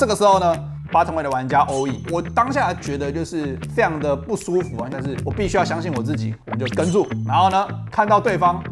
这个时候呢，bottom 位的玩家 all in， 我当下觉得就是非常的不舒服啊，但是我必须要相信我自己，我们就跟住，然后呢，看到对方。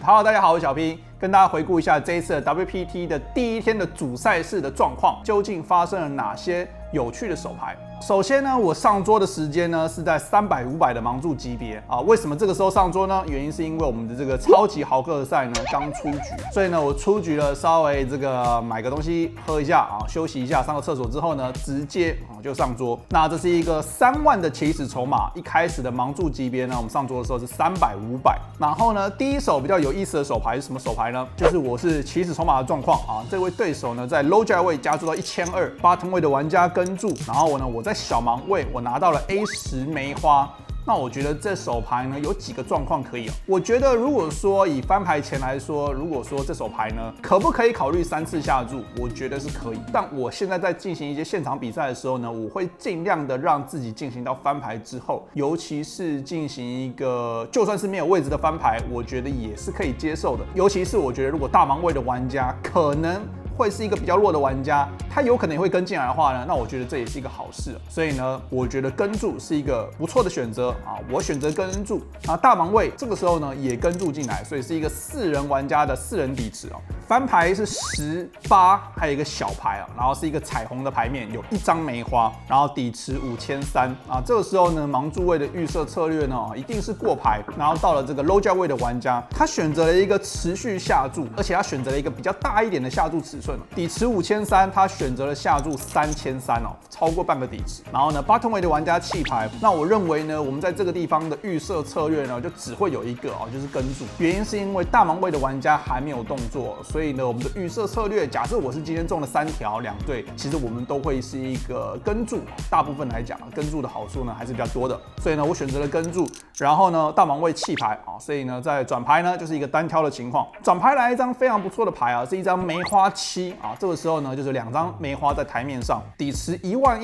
Hello， 大家好，我是小 P， 跟大家回顾一下这一次的 WPT 的第一天的主赛事的状况，究竟发生了哪些有趣的手牌。首先呢，我上桌的时间呢是在300、500的盲注级别啊。为什么这个时候上桌呢？原因是因为我们的这个超级豪客赛呢刚出局，所以呢我出局了，稍微这个买个东西喝一下啊，休息一下，上个厕所之后呢，直接就上桌。那这是一个3万的起始筹码，一开始的盲注级别呢，我们上桌的时候是300、500。然后呢，第一手比较有意思的手牌是什么手牌呢？就是我是起始筹码的状况啊，这位对手呢在 low 价位加注到1200，bottom 位的玩家跟注，然后我在小盲位我拿到了 A10梅花。那我觉得这手牌呢有几个状况可以我觉得如果说以翻牌前来说，如果说这手牌呢可不可以考虑3次下注，我觉得是可以。但我现在在进行一些现场比赛的时候呢，我会尽量的让自己进行到翻牌之后，尤其是进行一个就算是没有位置的翻牌，我觉得也是可以接受的。尤其是我觉得如果大盲位的玩家可能会是一个比较弱的玩家，他有可能也会跟进来的话呢，那我觉得这也是一个好事。所以呢，我觉得跟注是一个不错的选择啊，我选择跟注。然后大盲位这个时候呢也跟注进来，所以是一个4人玩家的4人底池翻牌是18，还有一个小牌然后是一个彩虹的牌面，有1张梅花，然后底池5300啊。这个时候呢，盲注位的预设策略呢一定是过牌，然后到了这个 low 价位的玩家，他选择了一个持续下注，而且他选择了一个比较大一点的下注尺寸。底池5300，他选择了下注3300超过半个底池。然后呢 ，bottom 位的玩家弃牌，那我认为呢，我们在这个地方的预设策略呢，就只会有一个就是跟注。原因是因为大盲位的玩家还没有动作，所以呢，我们的预设策略，假设我是今天中了3条2对，其实我们都会是一个跟注。大部分来讲，跟注的好处呢还是比较多的，所以呢，我选择了跟注。然后呢，大盲位弃牌所以呢，在转牌呢就是一个单挑的情况。转牌来一张非常不错的牌是一张梅花7这个时候呢，就是2张梅花在台面上，底池11900。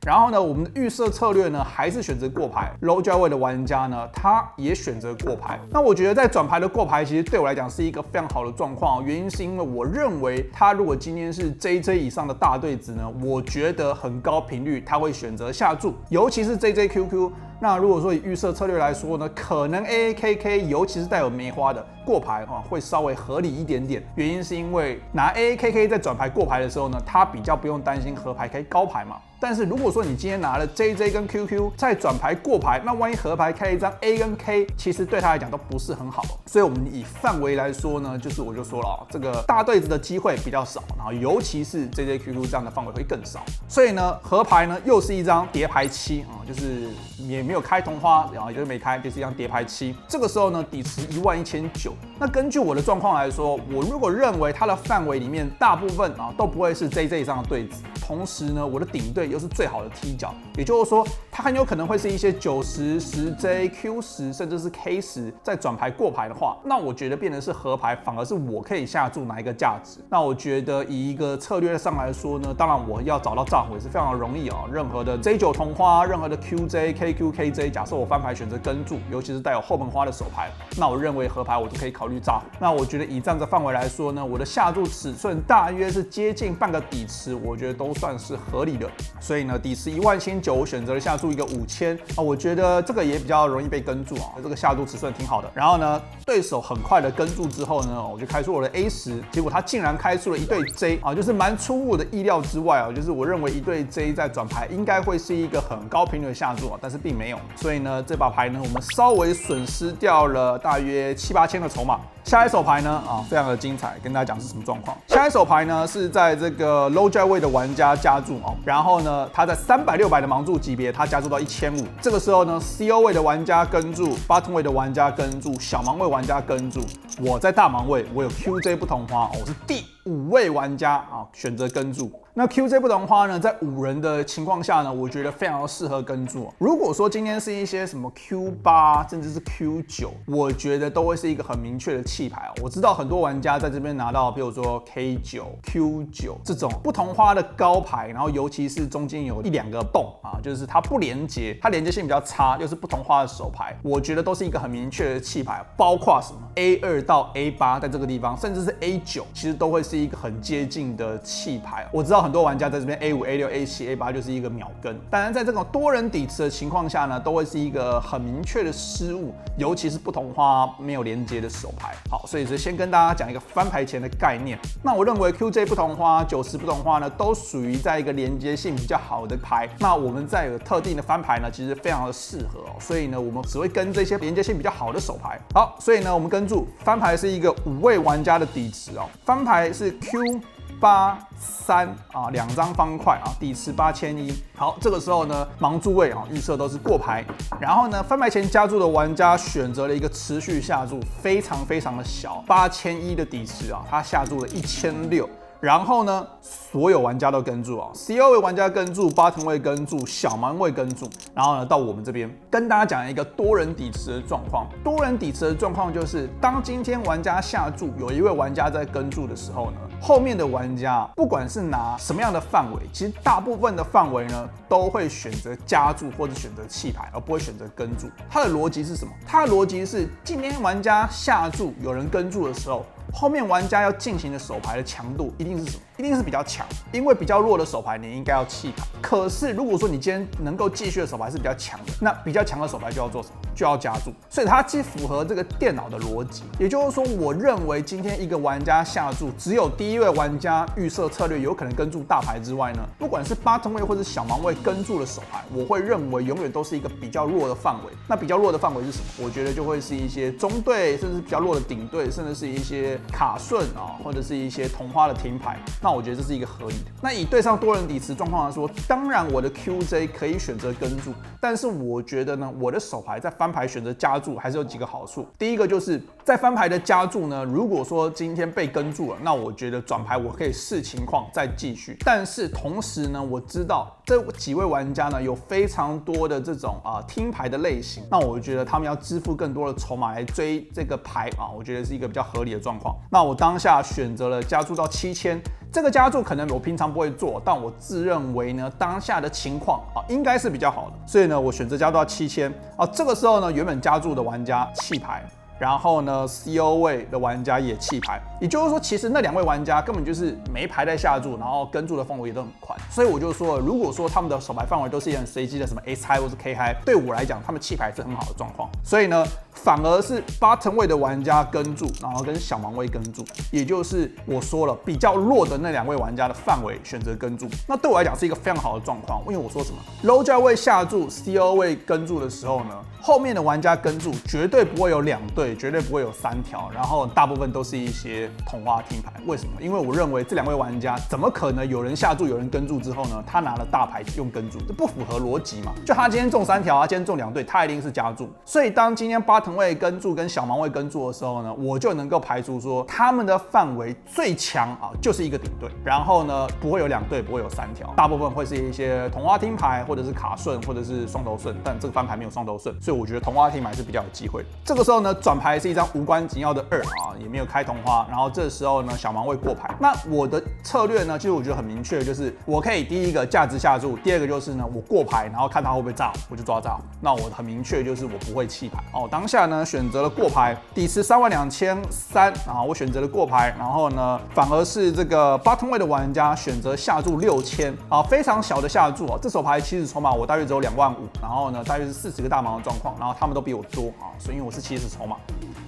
然后呢，我们的预设策略呢，还是选择过牌。low 价位的玩家呢，他也选择过牌。那我觉得在转牌的过牌，其实对我来讲是一个非常好的状况原因是因为我认为他如果今天是 JJ 以上的大对子呢，我觉得很高频率他会选择下注，尤其是 JJQQ。那如果说以预设策略来说呢，可能 AAKK 尤其是带有梅花的过牌会稍微合理一点点。原因是因为拿 AAKK 在转牌过牌的时候呢，它比较不用担心合牌开高牌嘛。但是如果说你今天拿了 JJ 跟 QQ 在转牌过牌，那万一合牌开一张 A 跟 K， 其实对他来讲都不是很好。所以我们以范围来说呢，我就说了这个大对子的机会比较少，然后尤其是 JJQQ 这样的范围会更少。所以呢，合牌呢又是一张叠牌7就是也没有开同花，然后也就是没开，就是一张叠牌7。这个时候呢，底池11900。那根据我的状况来说，我如果认为它的范围里面大部分都不会是 JJ 以上的对子，同时呢，我的顶对又是最好的踢脚，也就是说，它很有可能会是一些90、10J、Q10，甚至是 K10，在转牌过牌的话，那我觉得变成是合牌，反而是我可以下注哪一个价值。那我觉得以一个策略上来说呢，当然我要找到炸虎也是非常的容易任何的 J9 同花，任何的 QJ、KQ、KJ， 假设我翻牌选择跟注，尤其是带有后门花的手牌，那我认为合牌我就可以考虑炸虎。那我觉得以这样的范围来说呢，我的下注尺寸大约是接近半个底池，我觉得都算是合理的。所以呢，底池11900，我选择了下注一个5000我觉得这个也比较容易被跟注这个下注尺寸挺好的。然后呢，对手很快的跟注之后呢，我就开出我的 A10，结果他竟然开出了一对 J 就是蛮出乎我的意料之外就是我认为一对 J 在转牌应该会是一个很高频率的下注但是并没有。所以呢，这把牌呢，我们稍微损失掉了大约7、8千的筹码。下一手牌呢非常的精彩，跟大家讲是什么状况。下一手牌呢是在这个 low 价位的玩家加注然后呢他在300、600的盲注级别，他加注到1500。这个时候呢 CO 位的玩家跟注 ，bottom 位的玩家跟注，小盲位玩家跟注。我在大盲位，我有 QJ 不同花我是第5位玩家选择跟注。那 QJ 不同花呢，在5人的情况下呢，我觉得非常适合跟注如果说今天是一些什么 Q8 甚至是 Q9，我觉得都会是一个很明确的弃牌我知道很多玩家在这边拿到，比如说 K9、Q9这种不同花的高牌，然后尤其是中间有1-2个洞就是它不连接，它连接性比较差，又是不同花的手牌，我觉得都是一个很明确的弃牌。包括什么 A2到 A8在这个地方，甚至是 A9，其实都会是一个很接近的弃牌。我知道很多玩家在这边 A5、A6、A7、A8就是一个秒跟，当然在这种多人底池的情况下呢，都会是一个很明确的失误，尤其是不同花没有连接的手牌。好，所以是先跟大家讲一个翻牌前的概念。那我认为 QJ 不同花、90不同花呢，都属于在一个连接性比较好的牌。那我们在有特定的翻牌呢，其实非常的适合所以呢，我们只会跟这些连接性比较好的手牌。好，所以呢，我们跟住翻牌是一个5位玩家的底池翻牌是 Q832张方块底池8001。好，这个时候呢，盲注位预设都是过牌，然后呢，翻牌前加注的玩家选择了一个持续下注，非常的小，8001的底池他下注了1600。然后呢，所有玩家都跟注C2位玩家跟注，bottom位跟注，小盲位跟注。然后呢，到我们这边跟大家讲一个多人底池的状况。多人底池的状况就是，当今天玩家下注，有一位玩家在跟注的时候呢，后面的玩家不管是拿什么样的范围，其实大部分的范围呢，都会选择加注或者选择弃牌，而不会选择跟注。它的逻辑是什么？它的逻辑是，今天玩家下注，有人跟注的时候，后面玩家要进行的手牌的强度一定是什么？一定是比较强，因为比较弱的手牌你应该要弃牌。可是如果说你今天能够继续的手牌是比较强的，那比较强的手牌就要做什么？就要加注。所以它既符合这个电脑的逻辑，也就是说，我认为今天一个玩家下注，只有第一位玩家预设策略有可能跟注大牌之外呢，不管是bottom位或者小盲位跟注的手牌，我会认为永远都是一个比较弱的范围。那比较弱的范围是什么？我觉得就会是一些中队，甚至是比较弱的顶队，甚至是一些卡顺或者是一些同花的停牌。那我觉得这是一个合理的。那以对上多人底池状况来说，当然我的 QJ 可以选择跟注，但是我觉得呢，我的手牌在翻牌选择加注还是有几个好处。第一个就是在翻牌的加注呢，如果说今天被跟注了，那我觉得转牌我可以视情况再继续。但是同时呢，我知道这几位玩家呢有非常多的这种听牌的类型，那我觉得他们要支付更多的筹码来追这个牌我觉得是一个比较合理的状况。那我当下选择了加注到7000。这个加注可能我平常不会做，但我自认为呢，当下的情况应该是比较好的，所以呢，我选择加注到7000这个时候呢，原本加注的玩家弃牌。然后呢 ，CO 位的玩家也弃牌，也就是说，其实那2位玩家根本就是没牌在下注，然后跟注的范围也都很宽。所以我就说，如果说他们的手牌范围都是很随机的，什么 S high 或是 K high， 对我来讲，他们弃牌是很好的状况。所以呢，反而是bottom位的玩家跟注，然后跟小盲位跟注，也就是我说了比较弱的那2位玩家的范围选择跟注。那对我来讲是一个非常好的状况，因为我说什么 low 价位下注 ，CO 位跟注的时候呢，后面的玩家跟注绝对不会有2队。绝对不会有3条，然后大部分都是一些同花听牌。为什么？因为我认为这2位玩家怎么可能有人下注，有人跟注之后呢，他拿了大牌用跟注，这不符合逻辑嘛？就他今天中3条，他今天中2队，他一定是加注。所以当今天bottom位跟注跟小盲位跟注的时候呢，我就能够排除说他们的范围最强就是一个顶队，然后呢不会有2队，不会有3条，大部分会是一些同花听牌，或者是卡顺，或者是双头顺，但这个翻牌没有双头顺，所以我觉得同花听牌是比较有机会的。这个时候呢，转牌是一张无关紧要的2也没有开同花，然后这时候呢，小盲位过牌。那我的策略呢，其实我觉得很明确，就是我可以第一个价值下注，第二个就是呢，我过牌，然后看他会不会炸，我就抓炸。那我很明确就是我不会弃牌当下呢选择了过牌，底池32300，我选择了过牌，然后呢，反而是这个bottom位的玩家选择下注6000非常小的下注这手牌起始筹码我大约只有25000，然后呢，大约是40个大盲的状况，然后他们都比我多所以因为我是起始筹码。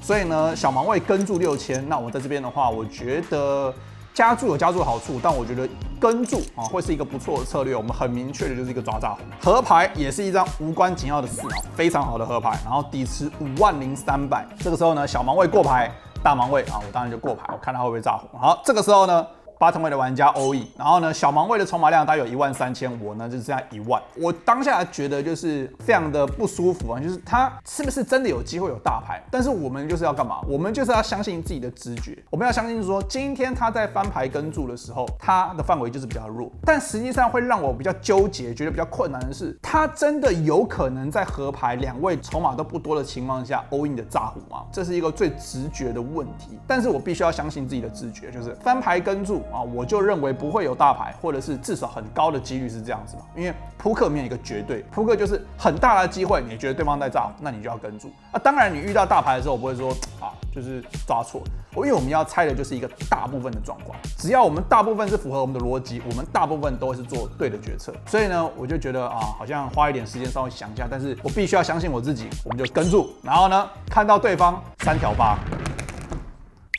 所以呢，小盲位跟注6000，那我在这边的话，我觉得加注有加注的好处，但我觉得跟注会是一个不错的策略。我们很明确的就是一个抓炸红，合牌也是一张无关紧要的4非常好的合牌，然后底池50300。这个时候呢，小盲位过牌，大盲位我当然就过牌，我看他会不会炸红。好，这个时候呢 bottom 位的玩家 all in， 然后呢小盲位的筹码量大约有13000，我呢就剩下1万。我当下觉得就是非常的不舒服啊，就是他是不是真的有机会有大牌？但是我们就是要干嘛？我们就是要相信自己的直觉，我们要相信说今天他在翻牌跟注的时候，他的范围就是比较弱。但实际上会让我比较纠结，觉得比较困难的是，他真的有可能在合牌两位筹码都不多的情况下 all in 的炸胡吗？这是一个最直觉的问题。但是我必须要相信自己的直觉，就是翻牌跟注啊，我就认为不会有大牌，或者是至少很高的几率是这样子嘛。因为扑克没有一个绝对，扑克就是很大的机会，你觉得对方在炸胡，那你就要跟注。当然你遇到大牌的时候，我不会说就是抓错，因为我们要猜的就是一个大部分的状况，只要我们大部分是符合我们的逻辑，我们大部分都会是做对的决策。所以呢，我就觉得好像花一点时间稍微想一下，但是我必须要相信我自己，我们就跟住，然后呢，看到对方3条8。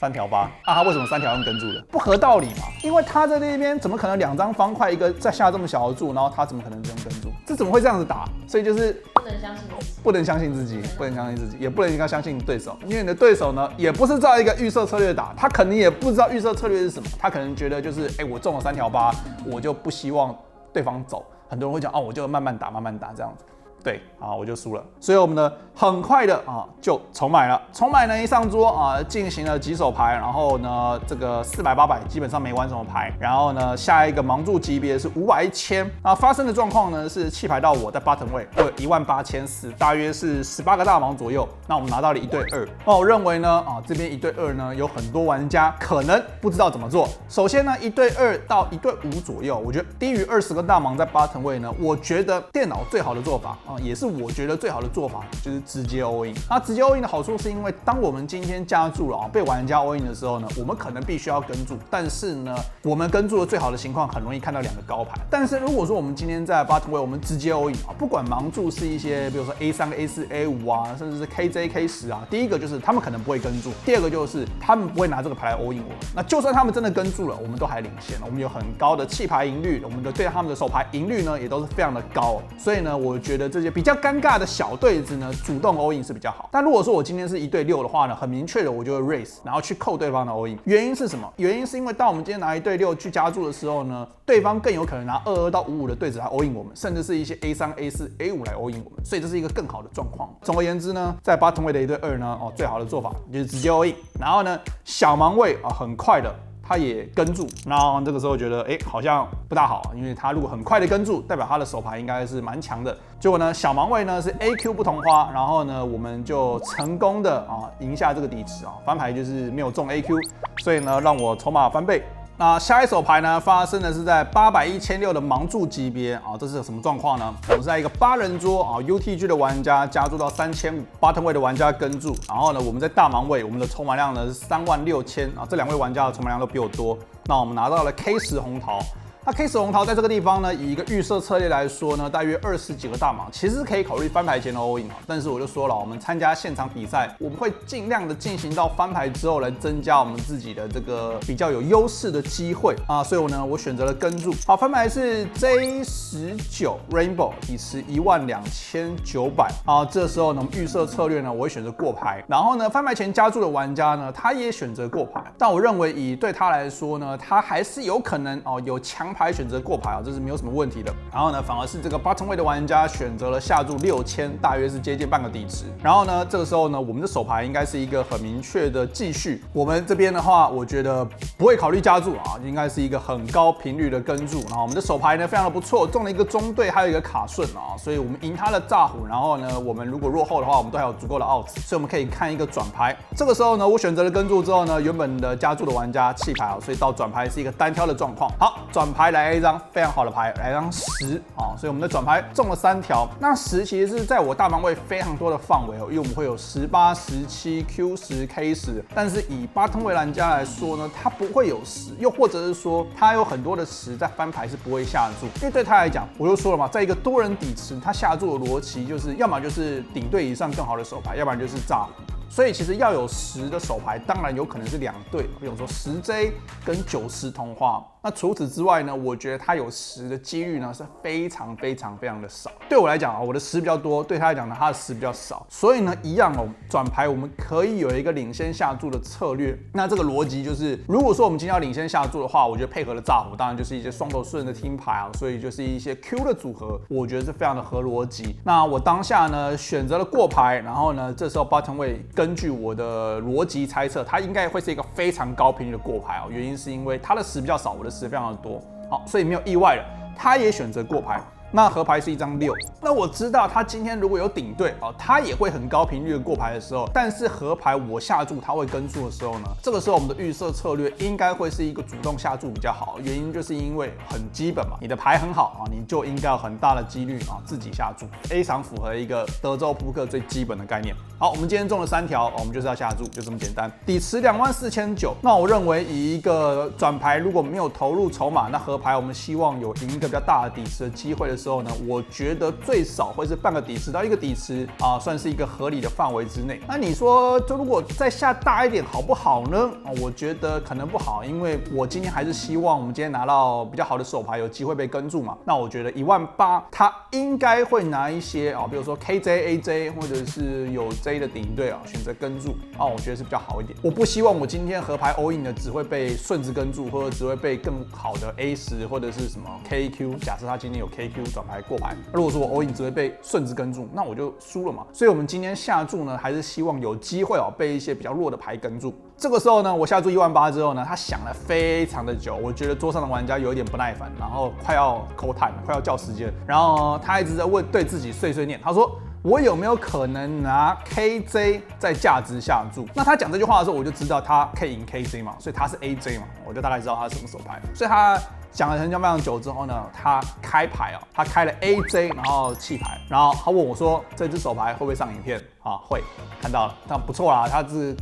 3条8他为什么3条用跟注的？不合道理嘛，因为他在那边怎么可能2张方块一个再下这么小的注，然后他怎么可能这样跟注？这怎么会这样子打？所以就是不能相信自己，不能相信自己，不能相信自己，也不能相信对手，因为你的对手呢，也不是照一个预设策略打，他可能也不知道预设策略是什么，他可能觉得就是我中了3条8，我就不希望对方走。很多人会讲我就慢慢打这样子。对我就输了，所以我们呢很快的就重买了。重买呢一上桌进行了几手牌，然后呢这个400、800基本上没玩什么牌，然后呢下一个盲注级别是500、1000。发生的状况呢是弃牌到我在 bottom 位，我有18400，大约是18个大盲左右。那我们拿到了1对2。那我认为呢这边1对2呢有很多玩家可能不知道怎么做。首先呢1对2到1对5左右，我觉得低于20个大盲在 bottom 位呢，我觉得电脑最好的做法也是我觉得最好的做法，就是直接 all in。那直接 all in 的好处是因为当我们今天加注了被玩家 all in 的时候呢，我们可能必须要跟注，但是呢，我们跟注的最好的情况很容易看到2个高牌。但是如果说我们今天在 bottom way 我们直接 all in 不管盲注是一些比如说 A3、A4、A5甚至是 KJ、K10第一个就是他们可能不会跟注，第二个就是他们不会拿这个牌来 all in 我们。那就算他们真的跟注了，我们都还领先，我们有很高的弃牌赢率，我们的对他们的手牌赢率呢也都是非常的高。所以呢，我觉得这些比较尴尬的小对子呢，主动 all in 是比较好。但如果说我今天是1对6的话呢，很明确的我就会 raise， 然后去扣对方的 all in。原因是什么？原因是因为当我们今天拿1对6去加注的时候呢，对方更有可能拿22到55的对子来 all in 我们，甚至是一些 A3、A4、A5来 all in 我们，所以这是一个更好的状况。总而言之呢，在 bottom 位的1对2呢，最好的做法就是直接 all in， 然后呢，小盲位很快的。他也跟注，然后这个时候觉得好像不大好，因为他如果很快的跟注，代表他的手牌应该是蛮强的。结果呢，小盲位呢是 AQ 不同花，然后呢我们就成功的赢下这个底池翻牌就是没有中 AQ， 所以呢让我筹码翻倍。那下一手牌呢，发生的是在800、1600的盲注级别这是什么状况呢？我们是在一个8人桌UTG 的玩家加注到3500 ，bottom 位的玩家跟注，然后呢，我们在大盲位，我们的筹码量呢是36000这2位玩家的筹码量都比我多。那我们拿到了 K10红桃。那 K10红桃在这个地方呢，以一个预设策略来说呢，大约20几个大盲，其实是可以考虑翻牌前的 all in 但是我就说了，我们参加现场比赛，我们会尽量的进行到翻牌之后来增加我们自己的这个比较有优势的机会所以我选择了跟注。好，翻牌是 J19 Rainbow， 底池12900这时候呢，我们预设策略呢，我会选择过牌。然后呢，翻牌前加注的玩家呢，他也选择过牌，但我认为以对他来说呢，他还是有可能有强牌选择过牌这是没有什么问题的。然后呢，反而是这个 bottom 位的玩家选择了下注6000，大约是接近半个底池。然后呢，这个时候呢，我们的手牌应该是一个很明确的继续。我们这边的话，我觉得不会考虑加注应该是一个很高频率的跟注。然后我们的手牌呢非常的不错，中了一个中对，还有一个卡顺所以我们赢他的炸胡。然后呢，我们如果落后的话，我们都还有足够的 odds， 所以我们可以看一个转牌。这个时候呢，我选择了跟注之后呢，原本的加注的玩家弃牌所以到转牌是一个单挑的状况。好，转牌来了一张非常好的牌，来一张10所以我们的转牌中了3条。那10其实是在我大盲位非常多的范围因为我们会有18、17、Q10、K10，但是以bottom位玩家来说呢，他不会有10，又或者是说他有很多的10在翻牌是不会下注，因为对他来讲，我就说了嘛，在一个多人底池，他下注的逻辑就是要么就是顶对以上更好的手牌，要不然就是炸胡。所以其实要有10的手牌，当然有可能是2对，比如说10J 跟90同花。那除此之外呢，我觉得他有10的几率呢是非常的少。对我来讲啊，我的10比较多，对他来讲呢，他的10比较少。所以呢，一样哦，转牌我们可以有一个领先下注的策略。那这个逻辑就是，如果说我们今天要领先下注的话，我觉得配合的炸胡当然就是一些双头顺的听牌啊，所以就是一些 Q 的组合，我觉得是非常的合逻辑。那我当下呢选择了过牌，然后呢这时候 bottom way 根据我的逻辑猜测，它应该会是一个非常高频率的过牌哦。原因是因为它的10比较少，我的10非常的多，好，所以没有意外了，他也选择过牌。那合牌是一张6，那我知道他今天如果有顶对哦，他也会很高频率的过牌的时候，但是合牌我下注他会跟注的时候呢，这个时候我们的预设策略应该会是一个主动下注比较好，原因就是因为很基本嘛，你的牌很好啊，你就应该有很大的几率啊自己下注，非常符合一个德州扑克最基本的概念。好，我们今天中了3条，我们就是要下注，就这么简单。底池24900，那我认为以一个转牌如果没有投入筹码，那合牌我们希望有赢一个比较大的底池的机会的时候呢，我觉得最少会是半个底池到1个底池啊，算是一个合理的范围之内。那你说，就如果再下大一点好不好呢？我觉得可能不好，因为我今天还是希望我们今天拿到比较好的手牌，有机会被跟住嘛。那我觉得18000他应该会拿一些啊，比如说 KJ、AJ 或者是有 J 的顶对啊，选择跟住啊，我觉得是比较好一点。我不希望我今天合牌 all in 的只会被顺子跟住，或者只会被更好的 A10或者是什么 KQ。假设他今天有 KQ 转牌过牌，如果说我 all in 只会被顺子跟住，那我就输了嘛。所以我们今天下注呢，还是希望有机会被一些比较弱的牌跟住。这个时候呢，我下注18000之后呢，他想了非常的久，我觉得桌上的玩家有一点不耐烦，然后快要call time，快要叫时间，然后他一直在对自己碎碎念，他说，我有没有可能拿 KJ 在价值下注？那他讲这句话的时候，我就知道他可以赢 KJ 嘛，所以他是 AJ 嘛，我就大概知道他是什么手牌。所以他讲了非常久之后呢，他开牌哦，他开了 AJ， 然后弃牌，然后他问我说，这只手牌会不会上影片？啊，会，看到了，那不错啦，他是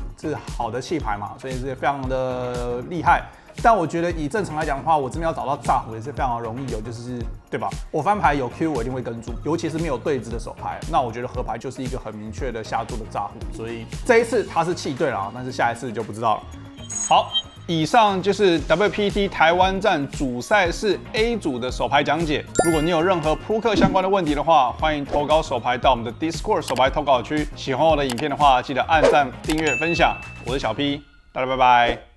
好的弃牌嘛，所以是非常的厉害。但我觉得以正常来讲的话，我这边要找到炸胡也是非常的容易，就是对吧？我翻牌有 Q， 我一定会跟注，尤其是没有对子的手牌，那我觉得合牌就是一个很明确的下注的炸胡，所以这一次他是弃对了，但是下一次就不知道了。好，以上就是 WPT 台湾站主赛事 A 组的手牌讲解。如果你有任何扑克相关的问题的话，欢迎投稿手牌到我们的 Discord 手牌投稿区。喜欢我的影片的话，记得按赞、订阅、分享。我是小 P，大家拜拜。